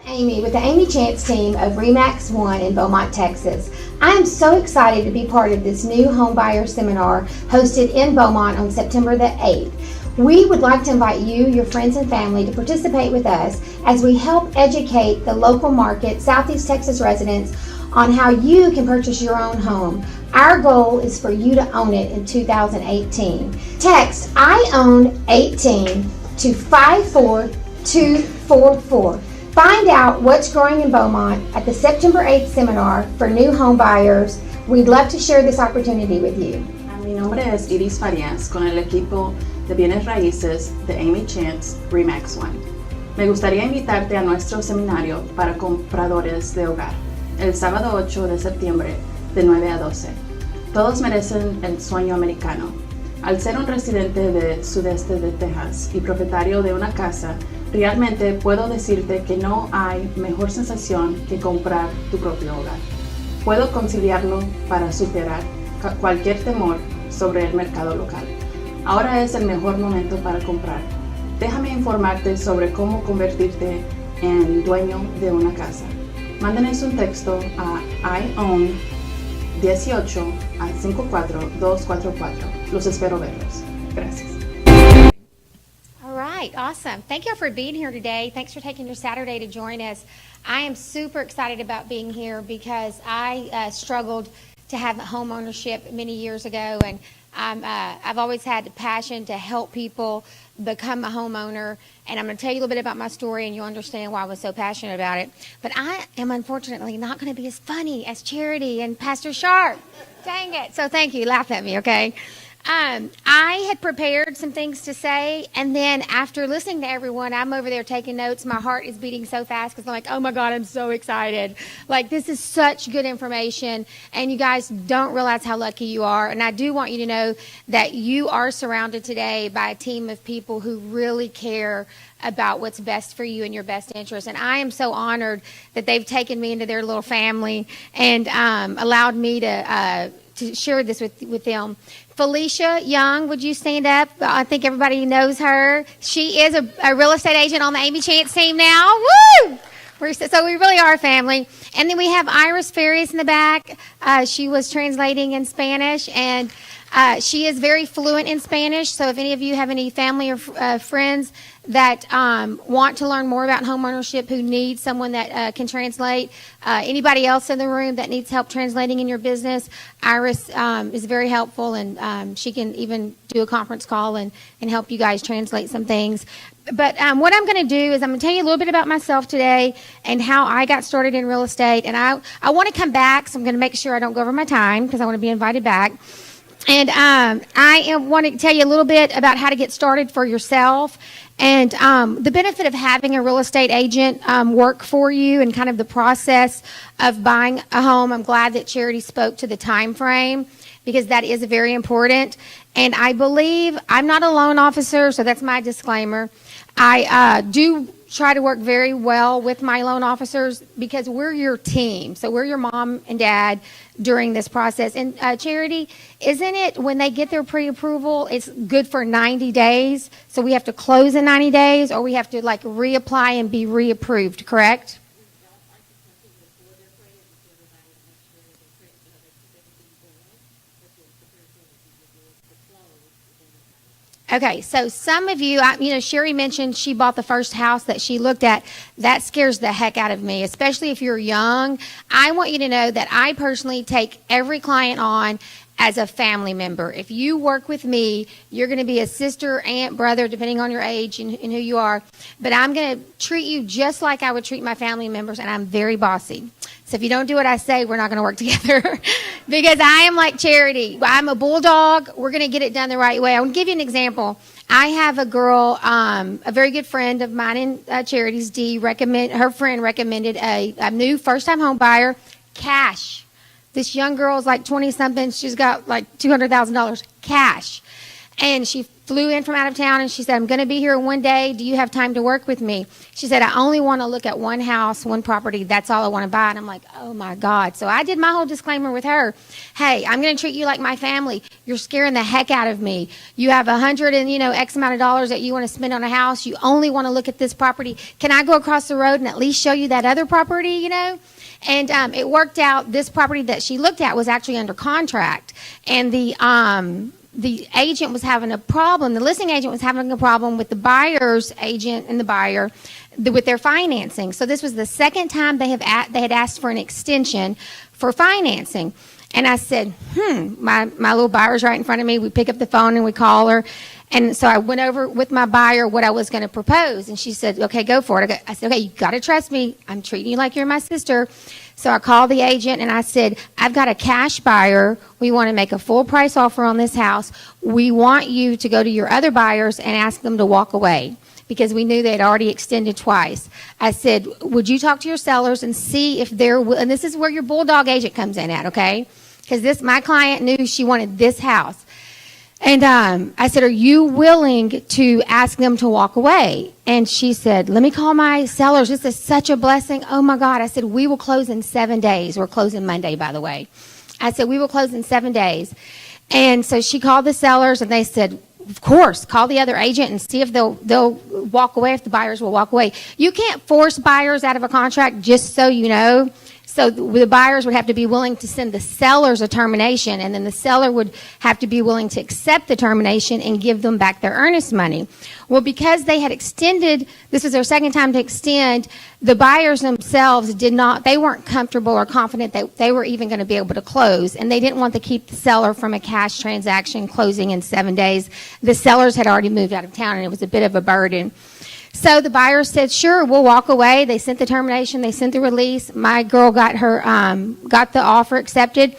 Amy with the Amy Chance team of REMAX 1 in Beaumont, Texas. I am so excited to be part of this new homebuyer seminar hosted in Beaumont on September the 8th. We would like to invite you, your friends and family to participate with us as we help educate the local market, Southeast Texas residents on how you can purchase your own home. Our goal is for you to own it in 2018. Text iOWN18 to 54244. Find out what's growing in Beaumont at the September 8th seminar for new home buyers. We'd love to share this opportunity with you. Mi nombre es Iris Farías con el equipo de bienes raíces de Amy Chance REMAX 1. Me gustaría invitarte a nuestro seminario para compradores de hogar el sábado 8 de septiembre de 9 a 12. Todos merecen el sueño americano. Al ser un residente del sudeste de Texas y propietario de una casa, realmente puedo decirte que no hay mejor sensación que comprar tu propio hogar. Puedo conciliarlo para superar cualquier temor sobre el mercado local. Ahora es el mejor momento para comprar. Déjame informarte sobre cómo convertirte en dueño de una casa. Mándenos un texto a iOWN18 a 54244. Los espero verlos. Gracias. All right, awesome. Thank you for being here today. Thanks for taking your Saturday to join us. I am super excited about being here because I struggled to have home ownership many years ago, and I've always had the passion to help people become a homeowner. And I'm going to tell you a little bit about my story, and you'll understand why I was so passionate about it. But I am unfortunately not going to be as funny as Charity and Pastor Sharp. Dang it. So thank you. Laugh at me, okay? I had prepared some things to say, and then after listening to everyone, I'm over there taking notes. My heart is beating so fast because I'm like, oh my God, I'm so excited. Like, this is such good information, and you guys don't realize how lucky you are. And I do want you to know that you are surrounded today by a team of people who really care about what's best for you and your best interest. And I am so honored that they've taken me into their little family and allowed me to share this with them. Felicia Young, would you stand up? I think everybody knows her. She is a real estate agent on the Amy Chance team now. Woo! So we really are a family. And then we have Iris Farias in the back. She was translating in Spanish, and she is very fluent in Spanish. So if any of you have any family or friends that want to learn more about homeownership, who need someone that can translate, anybody else in the room that needs help translating in your business, Iris is very helpful, and she can even do a conference call and help you guys translate some things. But what I'm going to do is I'm going to tell you a little bit about myself today and how I got started in real estate. And I want to come back, so I'm going to make sure I don't go over my time because I want to be invited back. And I want to tell you a little bit about how to get started for yourself and the benefit of having a real estate agent work for you and kind of the process of buying a home. I'm glad that Charity spoke to the time frame because that is very important. And I believe I'm not a loan officer, so that's my disclaimer. I do try to work very well with my loan officers because we're your team. So we're your mom and dad during this process. And Charity, isn't it when they get their pre-approval, it's good for 90 days? So we have to close in 90 days, or we have to like reapply and be reapproved, correct? Okay, so some of you, Sherry mentioned she bought the first house that she looked at. That scares the heck out of me, especially if you're young. I want you to know that I personally take every client on as a family member. If you work with me, you're going to be a sister, aunt, brother, depending on your age and who you are. But I'm going to treat you just like I would treat my family members, and I'm very bossy. So if you don't do what I say, we're not going to work together because I am like Charity. I'm a bulldog. We're going to get it done the right way. I will give you an example. I have a girl, a very good friend of mine in Charity's D, her friend recommended a new first-time home buyer, cash. This young girl is like 20-something. She's got like $200,000 cash. And she flew in from out of town, and she said, I'm going to be here one day. Do you have time to work with me? She said, I only want to look at one house, one property. That's all I want to buy. And I'm like, oh, my God. So I did my whole disclaimer with her. Hey, I'm going to treat you like my family. You're scaring the heck out of me. You have X amount of dollars that you want to spend on a house. You only want to look at this property. Can I go across the road and at least show you that other property, And it worked out. This property that she looked at was actually under contract. And the agent was having a problem. The listing agent was having a problem with the buyer's agent and the buyer with their financing. So this was the second time they had asked for an extension for financing. And I said, my little buyer's right in front of me. We pick up the phone and we call her. And so I went over with my buyer what I was going to propose. And she said, okay, go for it. I said, okay, you got to trust me. I'm treating you like you're my sister. So I called the agent and I said, I've got a cash buyer. We want to make a full price offer on this house. We want you to go to your other buyers and ask them to walk away, because we knew they had already extended twice. I said, would you talk to your sellers and see if they're, and this is where your bulldog agent comes in at, okay? Because my client knew she wanted this house. And I said, are you willing to ask them to walk away? And she said, let me call my sellers. This is such a blessing. Oh, my God. I said, we will close in 7 days. We're closing Monday, by the way. I said, we will close in 7 days. And so she called the sellers, and they said, of course, call the other agent and see if they'll walk away, if the buyers will walk away. You can't force buyers out of a contract, just so you know. So the buyers would have to be willing to send the sellers a termination, and then the seller would have to be willing to accept the termination and give them back their earnest money. Well, because they had extended, this was their second time to extend, the buyers themselves they weren't comfortable or confident that they were even going to be able to close, and they didn't want to keep the seller from a cash transaction closing in 7 days. The sellers had already moved out of town, and it was a bit of a burden. So the buyer said, sure, we'll walk away. They sent the termination. They sent the release. My girl got the offer accepted.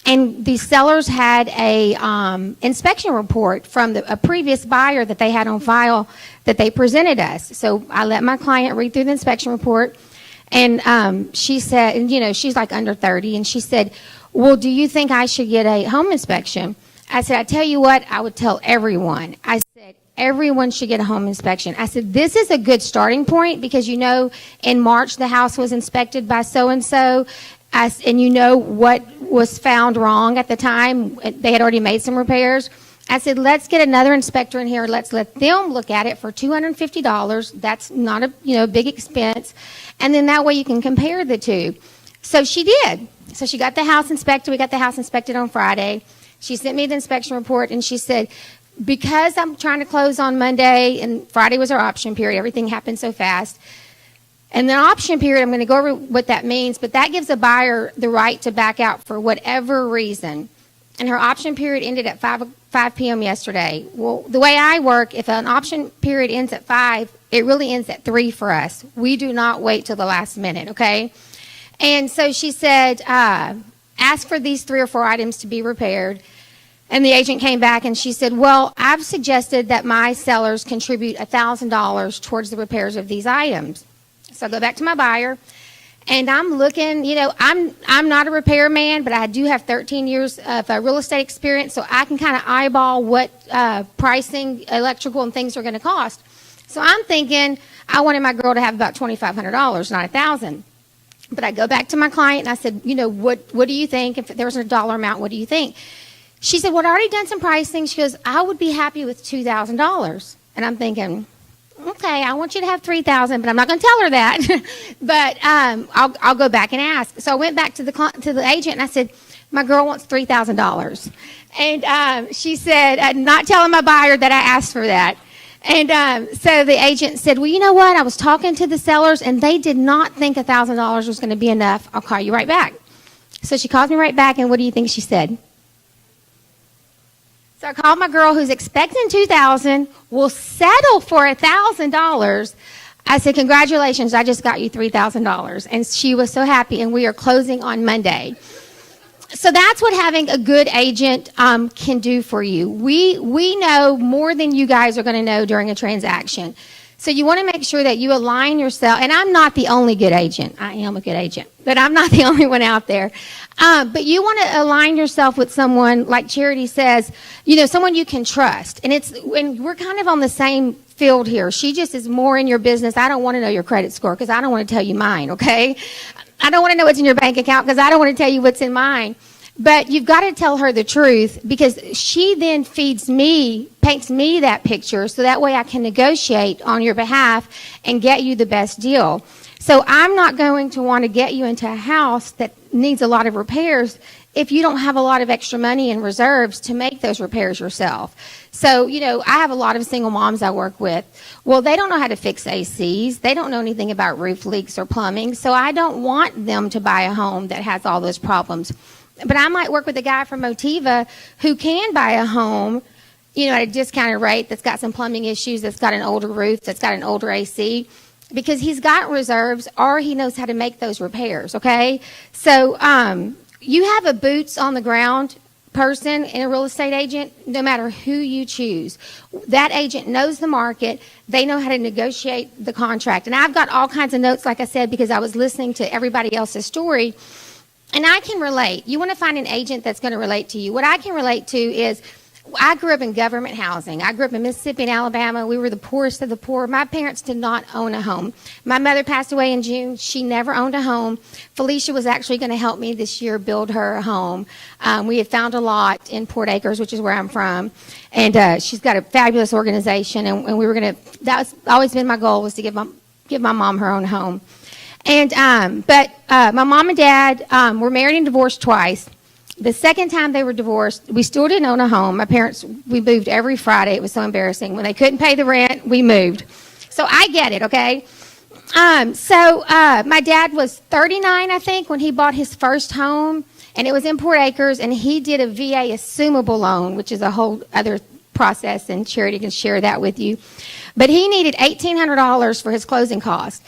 And the sellers had a inspection report from a previous buyer that they had on file that they presented us. So I let my client read through the inspection report. And she said, and, she's like under 30. And she said, well, do you think I should get a home inspection? I said, I tell you what, I would tell everyone. I said, everyone should get a home inspection. I said, this is a good starting point because, in March the house was inspected by so-and-so, and what was found wrong at the time. They had already made some repairs. I said, let's get another inspector in here. Let's let them look at it for $250. That's not a big expense. And then that way you can compare the two. So she did. So she got the house inspected. We got the house inspected on Friday. She sent me the inspection report, and she said, because I'm trying to close on Monday, and Friday was our option period, everything happened so fast. And the option period, I'm going to go over what that means, but that gives a buyer the right to back out for whatever reason. And her option period ended at 5 p.m. yesterday. Well, the way I work, if an option period ends at 5, it really ends at 3 for us. We do not wait till the last minute, okay? And so she said, ask for these 3 or 4 items to be repaired. And the agent came back and she said, well, I've suggested that my sellers contribute $1,000 towards the repairs of these items. So I go back to my buyer, and I'm looking, I'm not a repairman, but I do have 13 years of real estate experience, so I can kind of eyeball what pricing, electrical, and things are going to cost. So I'm thinking I wanted my girl to have about $2,500, not $1,000. But I go back to my client and I said, what do you think? If there was a dollar amount, what do you think? She said, well, I already done some pricing. She goes, I would be happy with $2,000. And I'm thinking, okay, I want you to have $3,000, but I'm not going to tell her that. But I'll go back and ask. So I went back to the agent and I said, my girl wants $3,000. And she said, not telling my buyer that I asked for that. And so the agent said, well, you know what? I was talking to the sellers, and they did not think $1,000 was going to be enough. I'll call you right back. So she calls me right back, and what do you think she said? So I called my girl who's expecting $2,000, will settle for $1,000. I said, congratulations, I just got you $3,000. And she was so happy, and we are closing on Monday. So that's what having a good agent can do for you. We know more than you guys are going to know during a transaction. So you want to make sure that you align yourself, and I'm not the only good agent. I am a good agent, but I'm not the only one out there. But you want to align yourself with someone, like Charity says, someone you can trust. And we're kind of on the same field here. She just is more in your business. I don't want to know your credit score because I don't want to tell you mine, okay? I don't want to know what's in your bank account because I don't want to tell you what's in mine. But you've got to tell her the truth because she then paints me that picture so that way I can negotiate on your behalf and get you the best deal. So I'm not going to want to get you into a house that needs a lot of repairs if you don't have a lot of extra money in reserves to make those repairs yourself. So, I have a lot of single moms I work with. Well, they don't know how to fix ACs. They don't know anything about roof leaks or plumbing. So I don't want them to buy a home that has all those problems. But I might work with a guy from Motiva who can buy a home, at a discounted rate that's got some plumbing issues, that's got an older roof, that's got an older AC, because he's got reserves or he knows how to make those repairs, okay? So you have a boots on the ground person and a real estate agent, no matter who you choose. That agent knows the market. They know how to negotiate the contract. And I've got all kinds of notes, like I said, because I was listening to everybody else's story. And I can relate. You want to find an agent that's going to relate to you. What I can relate to is I grew up in government housing. I grew up in Mississippi and Alabama. We were the poorest of the poor. My parents did not own a home. My mother passed away in June. She never owned a home. Felicia was actually going to help me this year build her a home. We had found a lot in Port Acres, which is where I'm from. And she's got a fabulous organization. And we were going to, that's always been my goal, was to give my mom her own home. And but my mom and dad were married and divorced twice. The second time they were divorced, we still didn't own a home. My parents, we moved every Friday. It was so embarrassing. When they couldn't pay the rent, we moved. So I get it, okay? So my dad was 39, I think, when he bought his first home, and it was in Port Acres, and he did a VA assumable loan, which is a whole other process, and Charity can share that with you. But he needed $1,800 for his closing costs.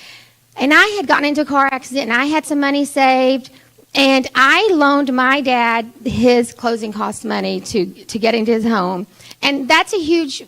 And I had gotten into a car accident, and I had some money saved, and I loaned my dad his closing cost money to get into his home. And that's a huge,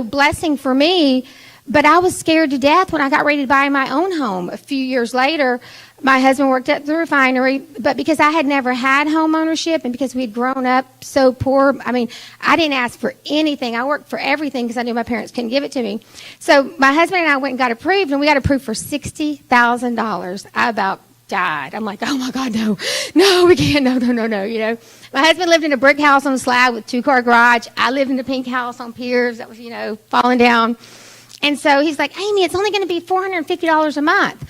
blessing for me, but I was scared to death when I got ready to buy my own home. A few years later, my husband worked at the refinery, but because I had never had home ownership and because we had grown up so poor, I didn't ask for anything. I worked for everything because I knew my parents couldn't give it to me. So my husband and I went and got approved, and we got approved for $60,000. I about died. I'm like, oh my God, no, we can't, no. My husband lived in a brick house on a slab with 2-car garage. I lived in a pink house on piers that was, falling down. And so he's like, Amy, it's only going to be $450 a month.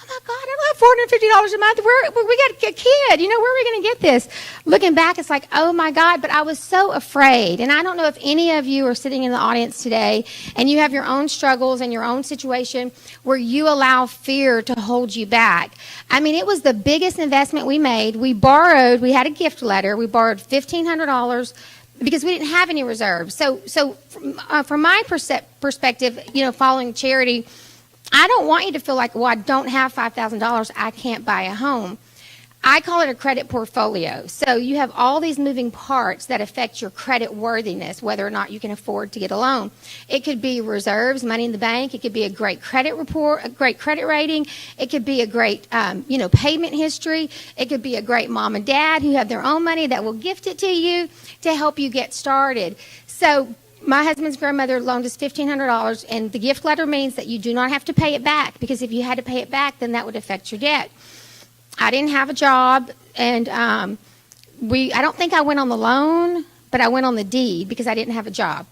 Oh my God, I don't have $450 a month. We got a kid. Where are we going to get this? Looking back, it's like, oh my God, but I was so afraid. And I don't know if any of you are sitting in the audience today and you have your own struggles and your own situation where you allow fear to hold you back. It was the biggest investment we made. We had a gift letter. We borrowed $1,500 because we didn't have any reserves. So from my perspective, following Charity, I don't want you to feel like, well, I don't have $5,000, I can't buy a home. I call it a credit portfolio. So you have all these moving parts that affect your credit worthiness, whether or not you can afford to get a loan. It could be reserves, money in the bank. It could be a great credit report, a great credit rating. It could be a great, payment history. It could be a great mom and dad who have their own money that will gift it to you to help you get started. So my husband's grandmother loaned us $1,500, and the gift letter means that you do not have to pay it back, because if you had to pay it back, then that would affect your debt. I didn't have a job, and I don't think I went on the loan, but I went on the deed because I didn't have a job.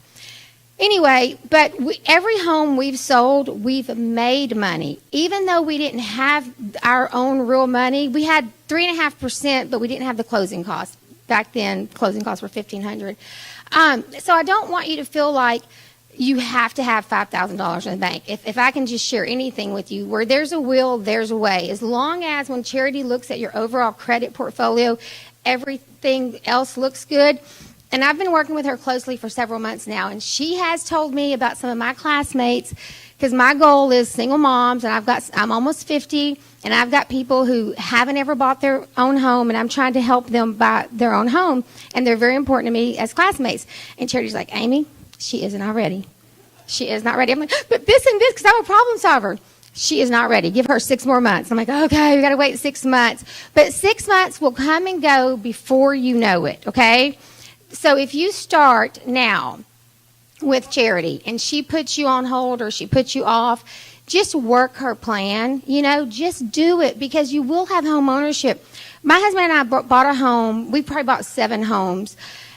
Anyway, but every home we've sold, we've made money. Even though we didn't have our own real money, we had 3.5%, but we didn't have the closing costs. Back then, closing costs were $1,500. So I don't want you to feel like you have to have $5,000 in the bank. If I can just share anything with you, where there's a will, there's a way. As long as when Charity looks at your overall credit portfolio, everything else looks good. And I've been working with her closely for several months now, and she has told me about some of my classmates, because my goal is single moms, and I'm almost 50, and I've got people who haven't ever bought their own home, and I'm trying to help them buy their own home, and they're very important to me as classmates. And Charity's like, Amy, she isn't already. She is not ready. I'm like, but this and this, because I'm a problem solver. She is not ready. Give her 6 more months. I'm like, okay, we got to wait 6 months. But 6 months will come and go before you know it, okay? So if you start now with Charity and she puts you on hold or she puts you off, just work her plan, just do it, because you will have home ownership. My husband and I bought a home. We probably bought 7 homes.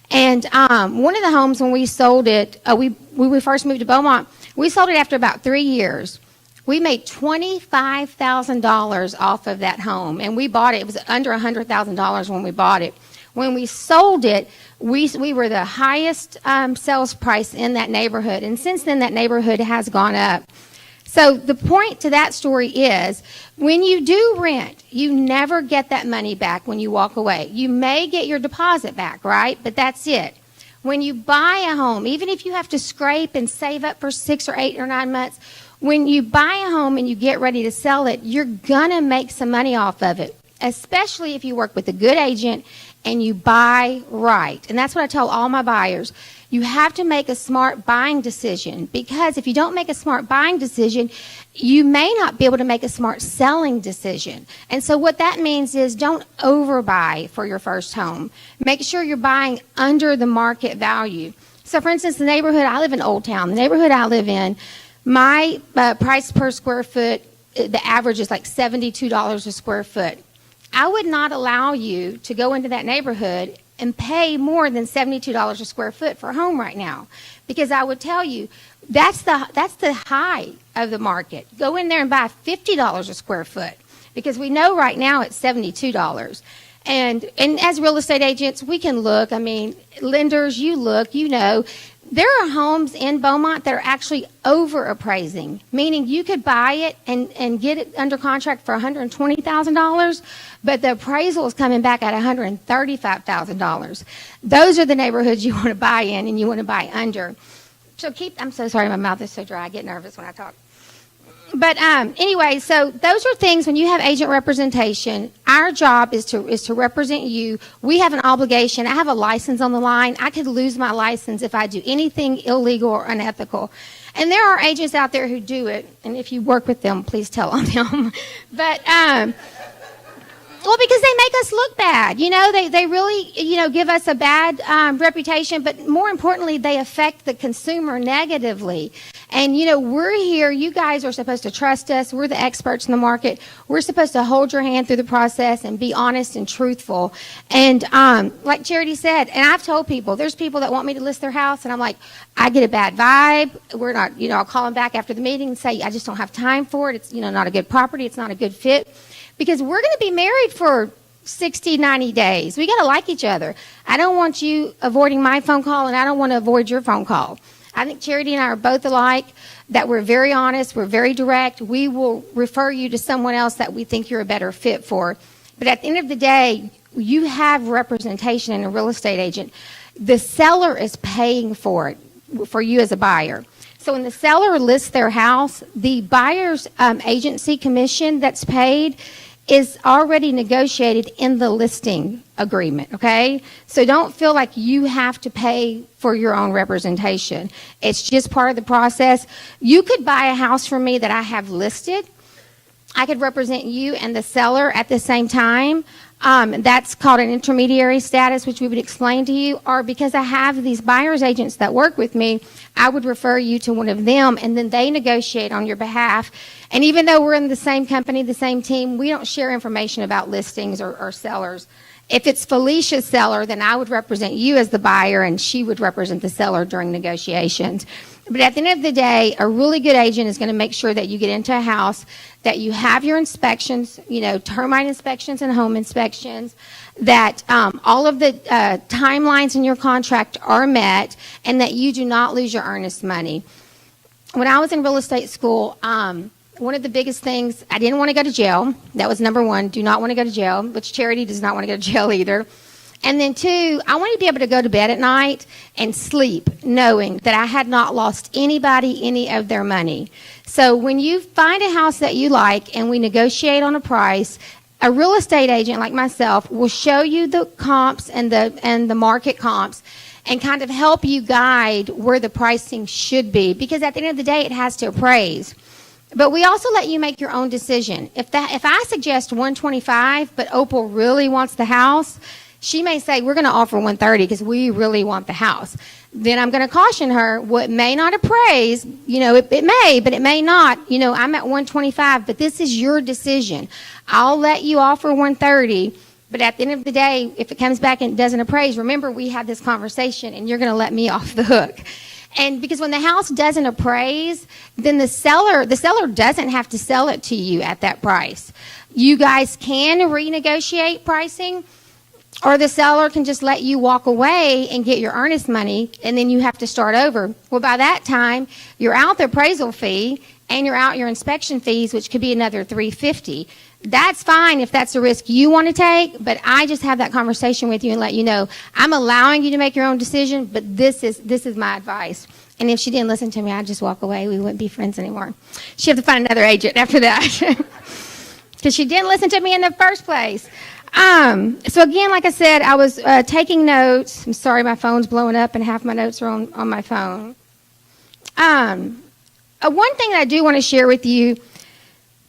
And one of the homes, when we sold it, when we first moved to Beaumont, we sold it after about 3 years. We made $25,000 off of that home, and we bought it. It was under $100,000 when we bought it. When we sold it, we were the highest sales price in that neighborhood, and since then that neighborhood has gone up. So the point to that story is, when you do rent, you never get that money back when you walk away. You may get your deposit back, right? But that's it. When you buy a home, even if you have to scrape and save up for 6 or 8 or 9 months, when you buy a home and you get ready to sell it, you're going to make some money off of it, especially if you work with a good agent and you buy right. And that's what I tell all my buyers. You have to make a smart buying decision, because if you don't make a smart buying decision, you may not be able to make a smart selling decision. And so what that means is, don't overbuy for your first home. Make sure you're buying under the market value. So for instance, the neighborhood, I live in Old Town. The neighborhood I live in, my price per square foot, the average is like $72 a square foot. I would not allow you to go into that neighborhood and pay more than $72 a square foot for a home right now, because I would tell you that's the high of the market. Go in there and buy $50 a square foot, because we know right now it's $72. And as real estate agents, we can look. I mean, lenders, you look, there are homes in Beaumont that are actually over appraising, meaning you could buy it and get it under contract for $120,000, but the appraisal is coming back at $135,000. Those are the neighborhoods you want to buy in and you want to buy under. So I'm so sorry, my mouth is so dry. I get nervous when I talk. But anyway, so those are things when you have agent representation. Our job is to represent you. We have an obligation. I have a license on the line. I could lose my license if I do anything illegal or unethical. And there are agents out there who do it. And if you work with them, please tell on them. But well, because they make us look bad. They really, give us a bad reputation. But more importantly, they affect the consumer negatively. And, we're here. You guys are supposed to trust us. We're the experts in the market. We're supposed to hold your hand through the process and be honest and truthful. And like Charity said, and I've told people, there's people that want me to list their house, and I'm like, I get a bad vibe. We're not, I'll call them back after the meeting and say, I just don't have time for it. It's, not a good property. It's not a good fit. Because we're going to be married for 60, 90 days. We got to like each other. I don't want you avoiding my phone call, and I don't want to avoid your phone call. I think Charity and I are both alike, that we're very honest, we're very direct. We will refer you to someone else that we think you're a better fit for. But at the end of the day, you have representation in a real estate agent. The seller is paying for it, for you as a buyer. So when the seller lists their house, the buyer's agency commission that's paid is already negotiated in the listing agreement, okay? So don't feel like you have to pay for your own representation. It's just part of the process. You could buy a house from me that I have listed. I could represent you and the seller at the same time. That's called an intermediary status, which we would explain to you. Or because I have these buyer's agents that work with me, I would refer you to one of them, and then they negotiate on your behalf. And even though we're in the same company, the same team, we don't share information about listings or sellers. If it's Felicia's seller, then I would represent you as the buyer, and she would represent the seller during negotiations. But at the end of the day, a really good agent is going to make sure that you get into a house, that you have your inspections, termite inspections and home inspections, that all of the timelines in your contract are met, and that you do not lose your earnest money. When I was in real estate school, one of the biggest things, I didn't want to go to jail. That was number one. Do not want to go to jail, which Charity does not want to go to jail either. And then two, I wanted to be able to go to bed at night and sleep knowing that I had not lost anybody any of their money. So when you find a house that you like and we negotiate on a price, a real estate agent like myself will show you the comps and the market comps. and kind of help you guide where the pricing should be, because at the end of the day, it has to appraise. But we also let you make your own decision. If I suggest 125, but Opal really wants the house, she may say, we're going to offer 130 because we really want the house. Then I'm going to caution her, what may not appraise, it may, but it may not. I'm at 125, but this is your decision. I'll let you offer 130, but at the end of the day, if it comes back and doesn't appraise, remember we had this conversation and you're going to let me off the hook. And because when the house doesn't appraise, then the seller doesn't have to sell it to you at that price. You guys can renegotiate pricing, or the seller can just let you walk away and get your earnest money, and then you have to start over. Well, by that time, you're out the appraisal fee, and you're out your inspection fees, which could be another $350. That's fine if that's a risk you want to take, but I just have that conversation with you and let you know I'm allowing you to make your own decision, but this is my advice. And if she didn't listen to me, I'd just walk away. We wouldn't be friends anymore. She'd have to find another agent after that because she didn't listen to me in the first place. So again, like I said, I was taking notes. I'm sorry, my phone's blowing up and half my notes are on my phone. One thing that I do want to share with you,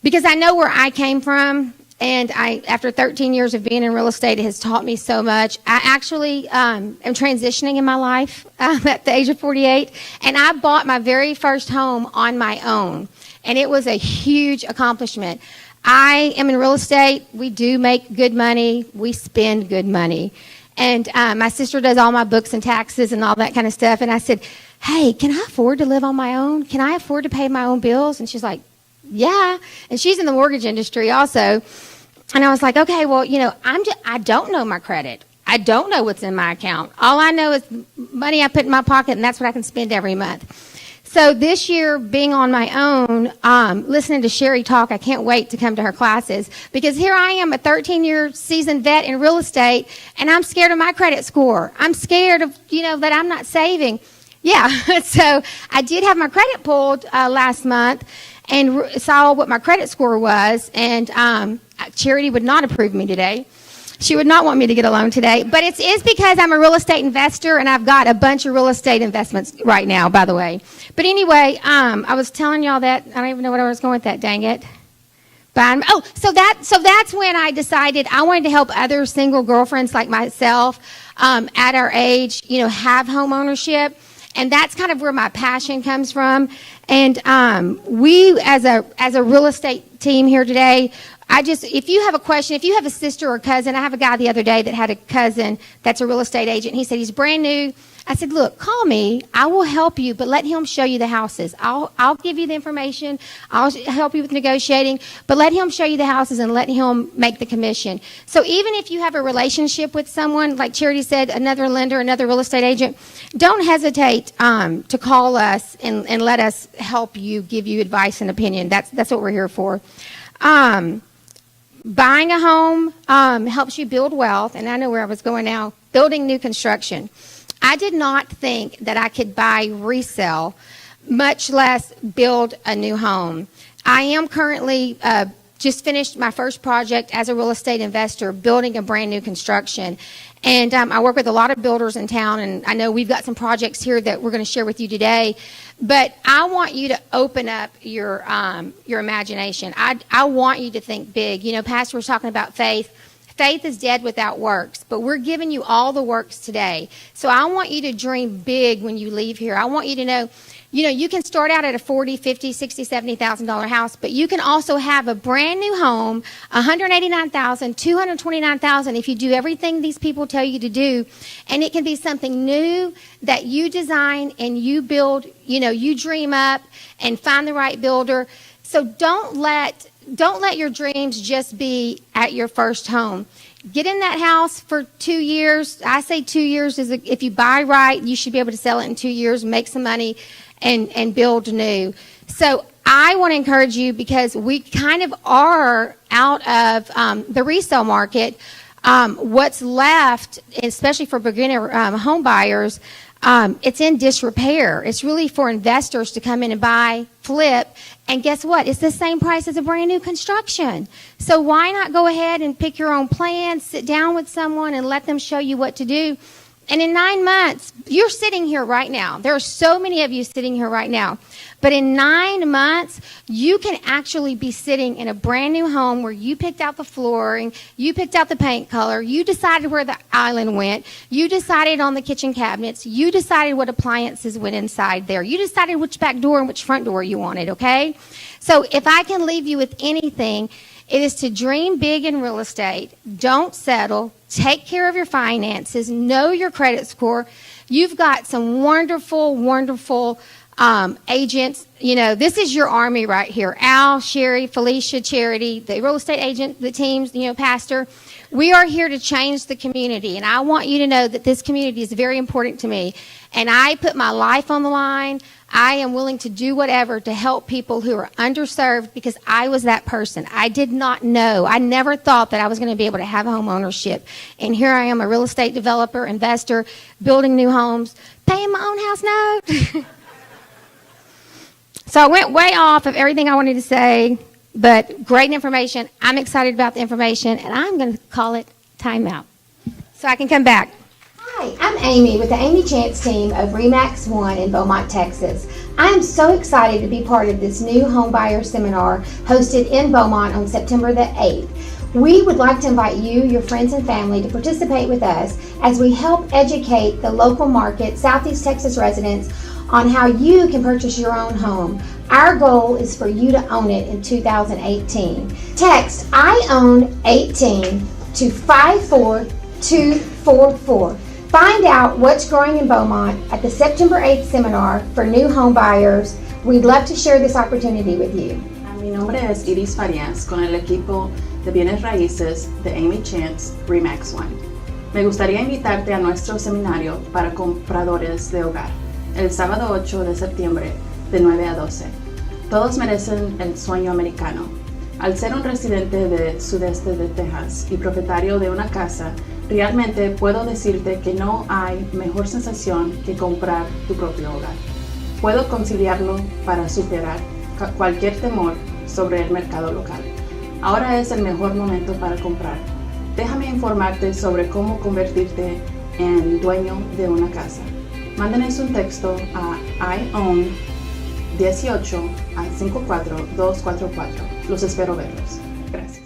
because I know where I came from, and after 13 years of being in real estate, it has taught me so much. I actually am transitioning in my life at the age of 48, and I bought my very first home on my own, and it was a huge accomplishment. I am in real estate. We do make good money. We spend good money. And my sister does all my books and taxes and all that kind of stuff, and I said, hey, can I afford to live on my own? Can I afford to pay my own bills? And she's like, yeah. And she's in the mortgage industry also. And I was like, okay, well, I don't know my credit. I don't know what's in my account. All I know is money I put in my pocket, and that's what I can spend every month. So this year, being on my own, listening to Sherry talk, I can't wait to come to her classes, because here I am, a 13-year seasoned vet in real estate, and I'm scared of my credit score. I'm scared of, that I'm not saving. Yeah, so I did have my credit pulled last month and saw what my credit score was, and Charity would not approve me today. She would not want me to get a loan today, but it's because I'm a real estate investor, and I've got a bunch of real estate investments right now, by the way. But anyway, I was telling y'all that, I don't even know what I was going with that, dang it. So that's when I decided I wanted to help other single girlfriends like myself at our age, have home ownership. And that's kind of where my passion comes from. And we, as a real estate team here today, if you have a question, if you have a sister or cousin, I have a guy the other day that had a cousin that's a real estate agent. He said he's brand new. I said, look, call me. I will help you, but let him show you the houses. I'll give you the information. I'll help you with negotiating, but let him show you the houses and let him make the commission. So even if you have a relationship with someone, like Charity said, another lender, another real estate agent, don't hesitate to call us and let us help you, give you advice and opinion. That's what we're here for. Buying a home helps you build wealth, and I know where I was going now. Building new construction. I did not think that I could buy resale, much less build a new home. I am currently just finished my first project as a real estate investor, building a brand new construction. And I work with a lot of builders in town, and I know we've got some projects here that we're going to share with you today. But I want you to open up your imagination. I want you to think big. Pastor was talking about faith. Faith is dead without works, but we're giving you all the works today. So I want you to dream big when you leave here. I want you to know, you can start out at a $40,000, $50,000, $60,000, $70,000 house, but you can also have a brand new home, $189,000, $229,000 if you do everything these people tell you to do. And it can be something new that you design and you build, you dream up and find the right builder. So don't let your dreams just be at your first home. Get in that house for 2 years. I say 2 years is if you buy right, you should be able to sell it in 2 years, make some money, and build new. So I want to encourage you, because we kind of are out of the resale market. What's left, especially for beginner home buyers, it's in disrepair. It's really for investors to come in and buy, flip, and guess what? It's the same price as a brand new construction. So why not go ahead and pick your own plan, sit down with someone and let them show you what to do. And in 9 months, you're sitting here right now. There are so many of you sitting here right now. But in 9 months, you can actually be sitting in a brand new home where you picked out the flooring, you picked out the paint color, you decided where the island went, you decided on the kitchen cabinets, you decided what appliances went inside there, you decided which back door and which front door you wanted, okay? So if I can leave you with anything, it is to dream big in real estate. Don't settle. Take care of your finances. Know your credit score. You've got some wonderful, wonderful agents. You know, this is your army right here. Al, Sherry, Felicia, Charity, the real estate agent, the teams, you know, Pastor. We are here to change the community, and I want you to know that this community is very important to me. And I put my life on the line. I am willing to do whatever to help people who are underserved because I was that person. I did not know. I never thought that I was going to be able to have home ownership. And here I am, a real estate developer, investor, building new homes, paying my own house note. So I went way off of everything I wanted to say, but great information. I'm excited about the information, and I'm going to call it timeout so I can come back. Hi, I'm Amy with the Amy Chance team of RE/MAX 1 in Beaumont, Texas. I am so excited to be part of this new homebuyer seminar hosted in Beaumont on September the 8th. We would like to invite you, your friends and family to participate with us as we help educate the local market, Southeast Texas residents, on how you can purchase your own home. Our goal is for you to own it in 2018. Text iOWN18 to 54244. Find out what's growing in Beaumont at the September 8th seminar for new home buyers. We'd love to share this opportunity with you. Mi nombre es Iris Farías con el equipo de bienes raíces de Amy Chance RE/MAX 1. Me gustaría invitarte a nuestro seminario para compradores de hogar el sábado 8 de septiembre de 9 a 12. Todos merecen el sueño americano. Al ser un residente del sudeste de Texas y propietario de una casa, realmente puedo decirte que no hay mejor sensación que comprar tu propio hogar. Puedo conciliarlo para superar cualquier temor sobre el mercado local. Ahora es el mejor momento para comprar. Déjame informarte sobre cómo convertirte en dueño de una casa. Mándenos un texto a iOWN18 al 54244. Los espero verlos. Gracias.